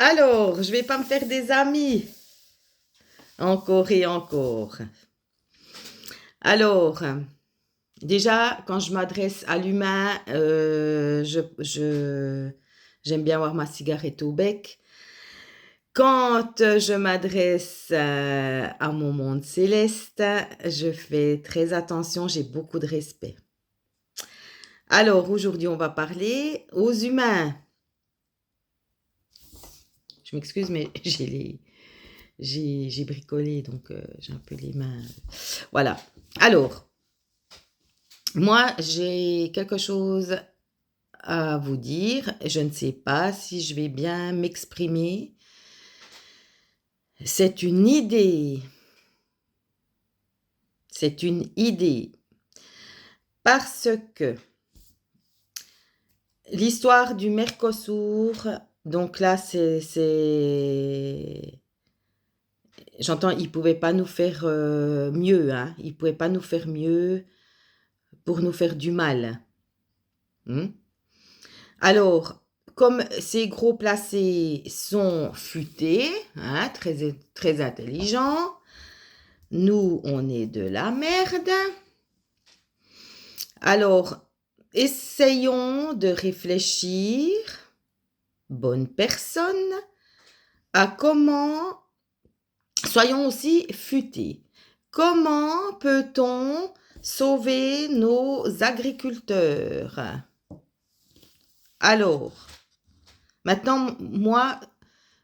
Alors, je vais pas me faire des amis. Encore et encore. Alors, déjà, quand je m'adresse à l'humain, j'aime bien avoir ma cigarette au bec. Quand je m'adresse à mon monde céleste, je fais très attention, j'ai beaucoup de respect. Alors, aujourd'hui, on va parler aux humains. Je m'excuse, mais j'ai bricolé, donc j'ai un peu les mains. Voilà. Alors, moi, j'ai quelque chose à vous dire. Je ne sais pas si je vais bien m'exprimer. C'est une idée. C'est une idée. Parce que l'histoire du Mercosur, donc là, j'entends, ils ne pouvaient pas nous faire mieux, hein. Ils ne pouvaient pas nous faire mieux pour nous faire du mal. Alors, comme ces gros placés sont futés, hein, très, très intelligents, nous, on est de la merde. Alors, essayons de réfléchir, bonne personne, à comment, soyons aussi futés, comment peut-on sauver nos agriculteurs? Alors, maintenant, moi,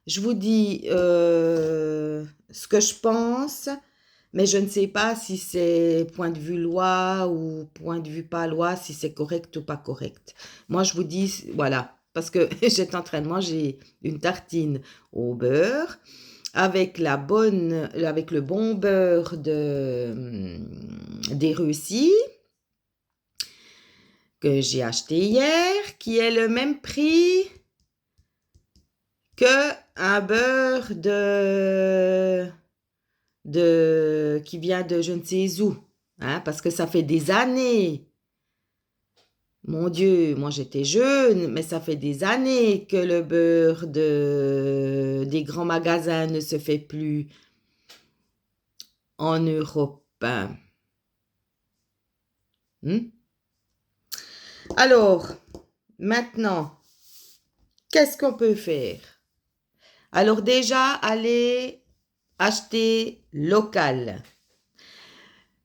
je vous dis ce que je pense, mais je ne sais pas si c'est point de vue loi ou point de vue pas loi, si c'est correct ou pas correct. Moi, je vous dis, voilà, parce que j'étais en train de manger une tartine au beurre avec avec le bon beurre des Russie que j'ai acheté hier, qui est le même prix que un beurre qui vient de je ne sais où, hein, parce que ça fait des années. Mon Dieu, moi j'étais jeune, mais ça fait des années que le beurre des grands magasins ne se fait plus en Europe. Alors, maintenant, qu'est-ce qu'on peut faire? Alors déjà, aller acheter local.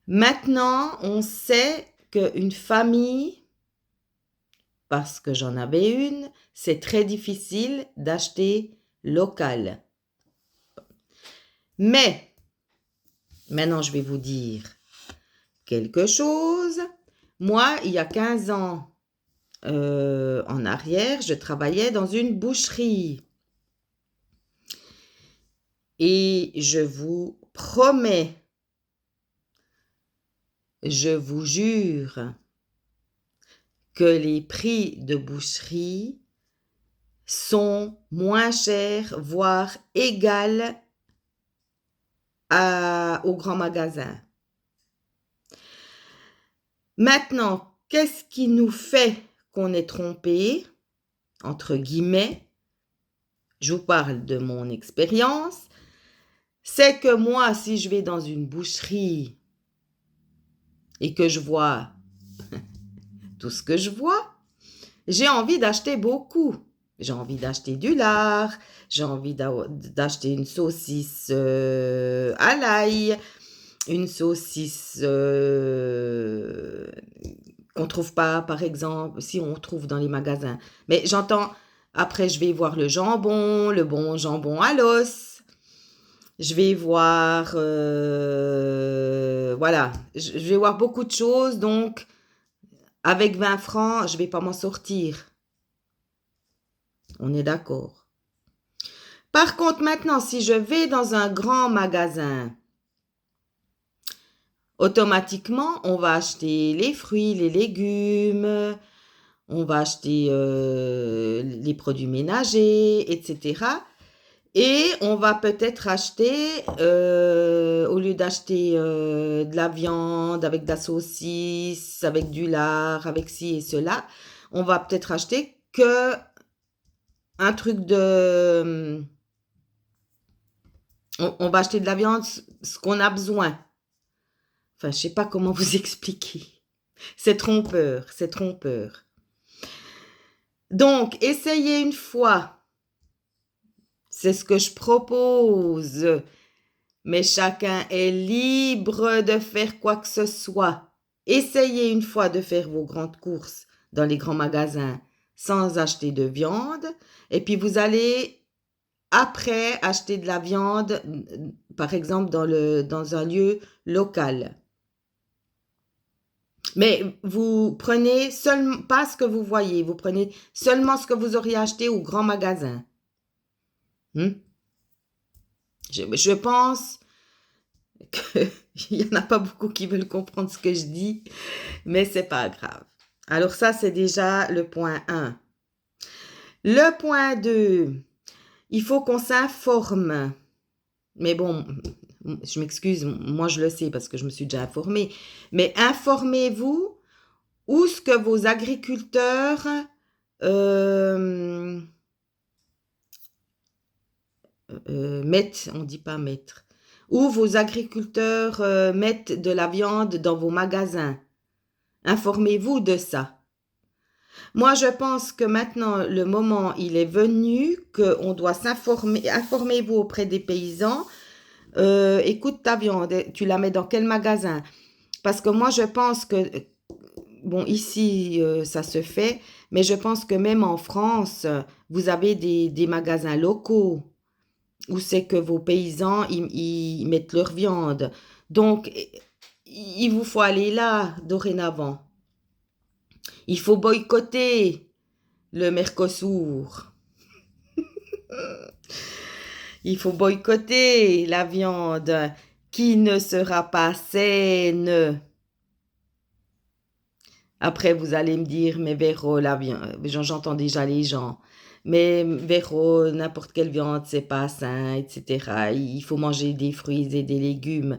Maintenant, on sait qu'une famille, parce que j'en avais une, c'est très difficile d'acheter local. Mais, maintenant je vais vous dire quelque chose. Moi, il y a 15 ans en arrière, je travaillais dans une boucherie. Et je vous promets, je vous jure que les prix de boucherie sont moins chers, voire égales au grand magasin. Maintenant, qu'est-ce qui nous fait qu'on est trompé, entre guillemets? Je vous parle de mon expérience. C'est que moi, si je vais dans une boucherie et que je vois tout ce que je vois, j'ai envie d'acheter beaucoup. J'ai envie d'acheter du lard, j'ai envie d'acheter une saucisse à l'ail, une saucisse qu'on ne trouve pas, par exemple, si on trouve dans les magasins. Mais j'entends, après je vais voir le bon jambon à l'os. Je vais voir, voilà, je vais voir beaucoup de choses, donc avec 20 francs, je ne vais pas m'en sortir. On est d'accord. Par contre, maintenant, si je vais dans un grand magasin, automatiquement, on va acheter les fruits, les légumes, on va acheter les produits ménagers, etc. Et on va peut-être acheter, au lieu d'acheter de la viande avec de la saucisse, avec du lard, avec ci et cela, on va peut-être acheter que un truc de... On va acheter de la viande, ce qu'on a besoin. Enfin, je sais pas comment vous expliquer. C'est trompeur, c'est trompeur. Donc, essayez une fois. C'est ce que je propose. Mais chacun est libre de faire quoi que ce soit. Essayez une fois de faire vos grandes courses dans les grands magasins sans acheter de viande. Et puis, vous allez après acheter de la viande, par exemple, dans un lieu local. Mais vous prenez seulement pas ce que vous voyez, vous prenez seulement ce que vous auriez acheté au grand magasin. Je pense qu'il n'y en a pas beaucoup qui veulent comprendre ce que je dis, mais c'est pas grave. Alors ça, c'est déjà le point 1. Le point 2, il faut qu'on s'informe. Mais bon, je m'excuse, moi je le sais parce que je me suis déjà informée. Mais informez-vous où ce que vos agriculteurs mettent, on dit pas mettre, où vos agriculteurs mettent de la viande dans vos magasins. Informez-vous de ça. Moi, je pense que maintenant, le moment, il est venu qu'on doit s'informer. Informez-vous auprès des paysans. Écoute, ta viande, tu la mets dans quel magasin? Parce que moi, je pense que, bon, ici, ça se fait, mais je pense que même en France, vous avez des magasins locaux où c'est que vos paysans, ils mettent leur viande. Donc, il vous faut aller là, dorénavant. Il faut boycotter le Mercosur. Il faut boycotter la viande qui ne sera pas saine. Après, vous allez me dire, mais Véro, la viande, j'entends déjà les gens. Mais Véro, n'importe quelle viande, c'est pas sain, etc. Il faut manger des fruits et des légumes.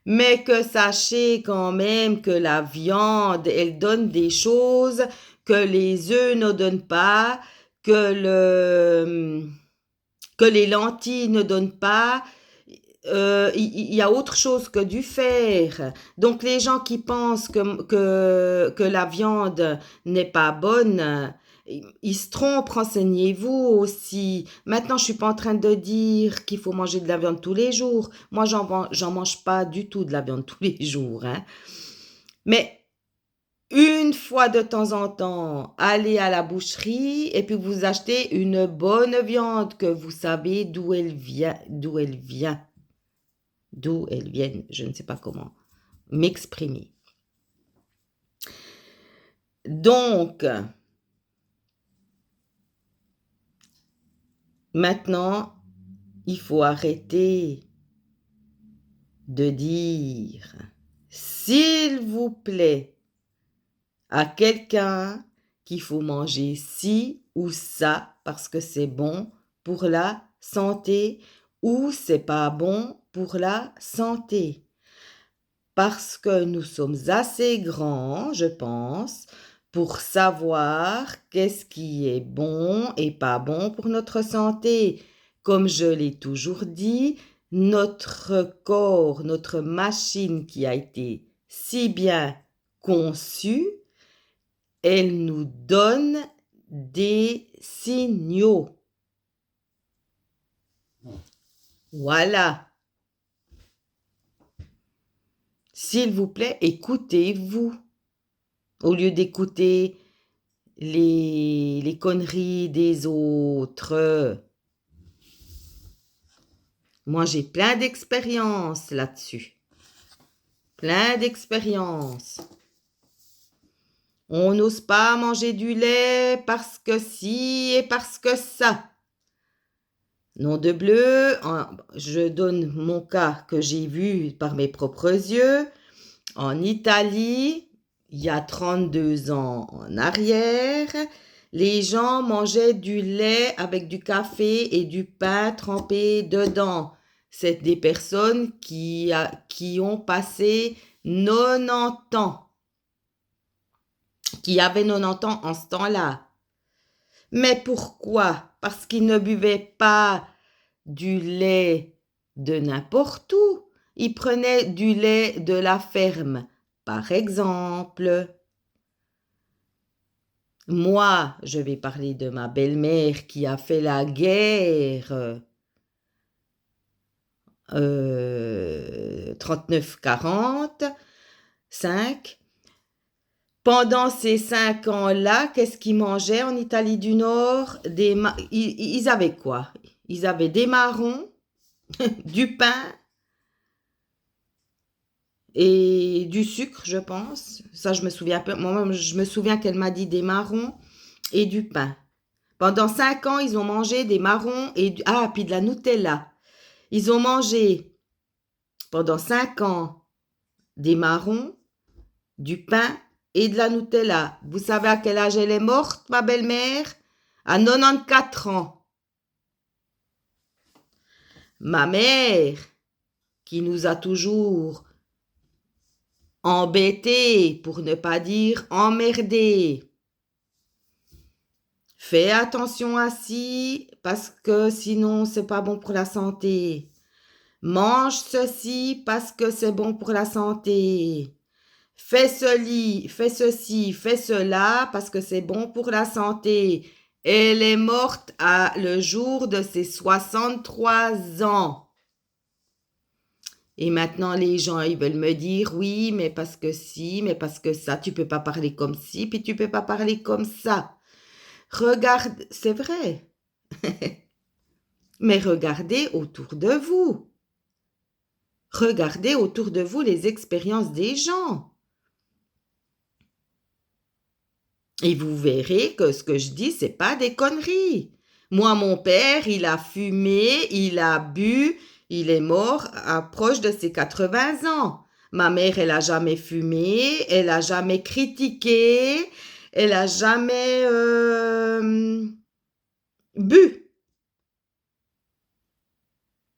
Mais que sachez quand même que la viande, elle donne des choses que les œufs ne donnent pas, que les lentilles ne donnent pas. Il y a autre chose que du fer. Donc les gens qui pensent que la viande n'est pas bonne, ils se trompent, renseignez-vous aussi. Maintenant, je suis pas en train de dire qu'il faut manger de la viande tous les jours. Moi, j'en mange pas du tout de la viande tous les jours, hein. Mais une fois de temps en temps, allez à la boucherie et puis vous achetez une bonne viande que vous savez d'où elle vient, d'où elle vient, d'où elle vient, je ne sais pas comment m'exprimer. Donc, maintenant, il faut arrêter de dire, s'il vous plaît, à quelqu'un qu'il faut manger ci ou ça parce que c'est bon pour la santé ou c'est pas bon pour la santé. Parce que nous sommes assez grands, je pense, pour savoir qu'est-ce qui est bon et pas bon pour notre santé. Comme je l'ai toujours dit, notre corps, notre machine qui a été si bien conçue, elle nous donne des signaux. Voilà. S'il vous plaît, écoutez-vous. Au lieu d'écouter les conneries des autres. Moi, j'ai plein d'expérience là-dessus. Plein d'expérience. On n'ose pas manger du lait parce que si et parce que ça. Nom de bleu, je donne mon cas que j'ai vu par mes propres yeux. En Italie, il y a 32 ans en arrière, les gens mangeaient du lait avec du café et du pain trempé dedans. C'est des personnes qui ont passé 90 ans, qui avaient 90 ans en ce temps-là. Mais pourquoi? parce qu'il ne buvait pas du lait de n'importe où. Il prenait du lait de la ferme, par exemple. Moi, je vais parler de ma belle-mère qui a fait la guerre 39-45. Pendant ces 5 ans-là, qu'est-ce qu'ils mangeaient en Italie du Nord? Ils avaient quoi? Ils avaient des marrons, du pain et du sucre, je pense. Ça, je me souviens peu. Moi, je me souviens qu'elle m'a dit des marrons et du pain. Pendant 5 ans, ils ont mangé des marrons et puis de la Nutella. Ils ont mangé pendant 5 ans des marrons, du pain et de la Nutella. Vous savez à quel âge elle est morte, ma belle-mère? À 94 ans. Ma mère, qui nous a toujours embêtés, pour ne pas dire emmerdés. Fais attention à ci, parce que sinon c'est pas bon pour la santé. Mange ceci parce que c'est bon pour la santé. Fais ceci, fais cela parce que c'est bon pour la santé. Elle est morte le jour de ses 63 ans. Et maintenant, les gens, ils veulent me dire, oui, mais parce que si, mais parce que ça, tu peux pas parler comme ci, puis tu peux pas parler comme ça. Regarde, c'est vrai. Mais regardez autour de vous. Regardez autour de vous les expériences des gens. Et vous verrez que ce que je dis, c'est pas des conneries. Moi, mon père, il a fumé, il a bu, il est mort proche de ses 80 ans. Ma mère, elle a jamais fumé, elle a jamais critiqué, elle a jamais bu.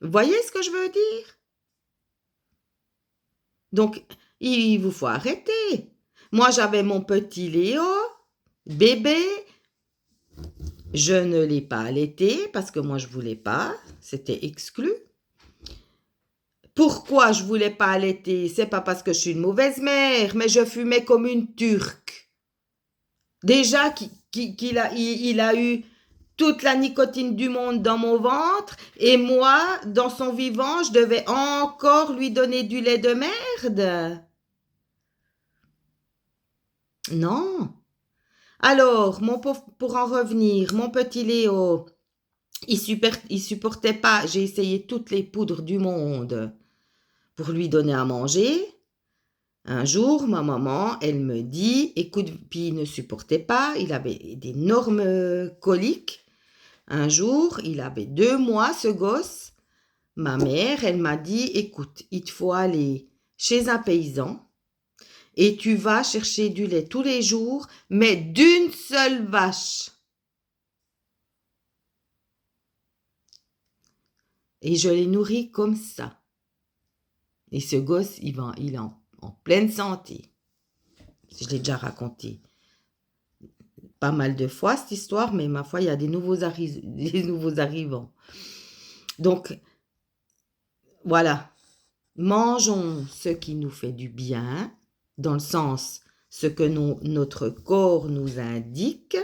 Vous voyez ce que je veux dire? Donc, il vous faut arrêter. Moi, j'avais mon petit Léo, bébé. Je ne l'ai pas allaité parce que moi, je voulais pas. C'était exclu. Pourquoi je voulais pas allaiter? C'est pas parce que je suis une mauvaise mère, mais je fumais comme une turque. Déjà il a eu toute la nicotine du monde dans mon ventre et moi, dans son vivant, je devais encore lui donner du lait de merde. Non. Alors, pour en revenir, mon petit Léo, il supportait pas. J'ai essayé toutes les poudres du monde pour lui donner à manger. Un jour, ma maman, elle me dit, écoute, puis il ne supportait pas, il avait d'énormes coliques. Un jour, il avait 2 mois, ce gosse. Ma mère, elle m'a dit, écoute, il te faut aller chez un paysan et tu vas chercher du lait tous les jours, mais d'une seule vache. Et je l'ai nourri comme ça. Et ce gosse, il est en pleine santé. Je l'ai déjà raconté pas mal de fois, cette histoire, mais ma foi, il y a des nouveaux arrivants. Donc, voilà. Mangeons ce qui nous fait du bien, dans le sens ce que notre corps nous indique,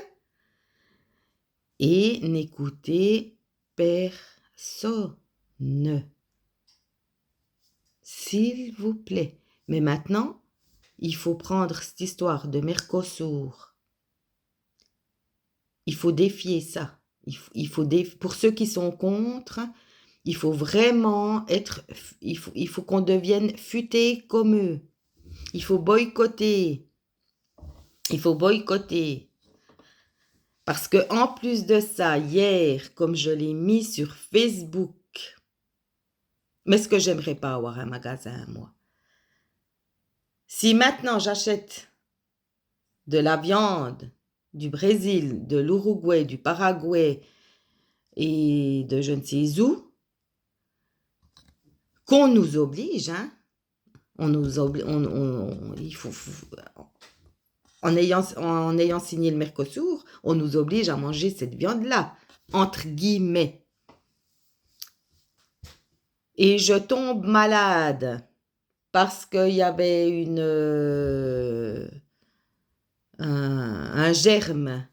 et n'écoutez personne. S'il vous plaît. Mais maintenant, il faut prendre cette histoire de Mercosur. Il faut défier ça. Pour ceux qui sont contre, il faut vraiment il faut qu'on devienne futé comme eux. Il faut boycotter. Il faut boycotter. Parce que en plus de ça, hier, comme je l'ai mis sur Facebook, mais ce que j'aimerais pas avoir un magasin, moi. Si maintenant j'achète de la viande du Brésil, de l'Uruguay, du Paraguay et de je ne sais où, qu'on nous oblige, hein, on nous oblige, il faut, en ayant signé le Mercosur, on nous oblige à manger cette viande-là. entre guillemets, et je tombe malade parce qu'il y avait un germe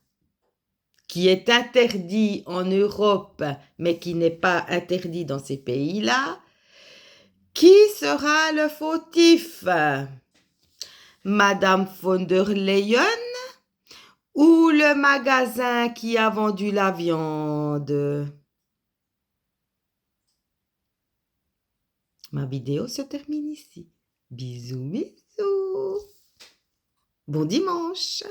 qui est interdit en Europe, mais qui n'est pas interdit dans ces pays-là, qui sera le fautif? Madame von der Leyen ou le magasin qui a vendu la viande? Ma vidéo se termine ici. Bisous, bisous. Bon dimanche.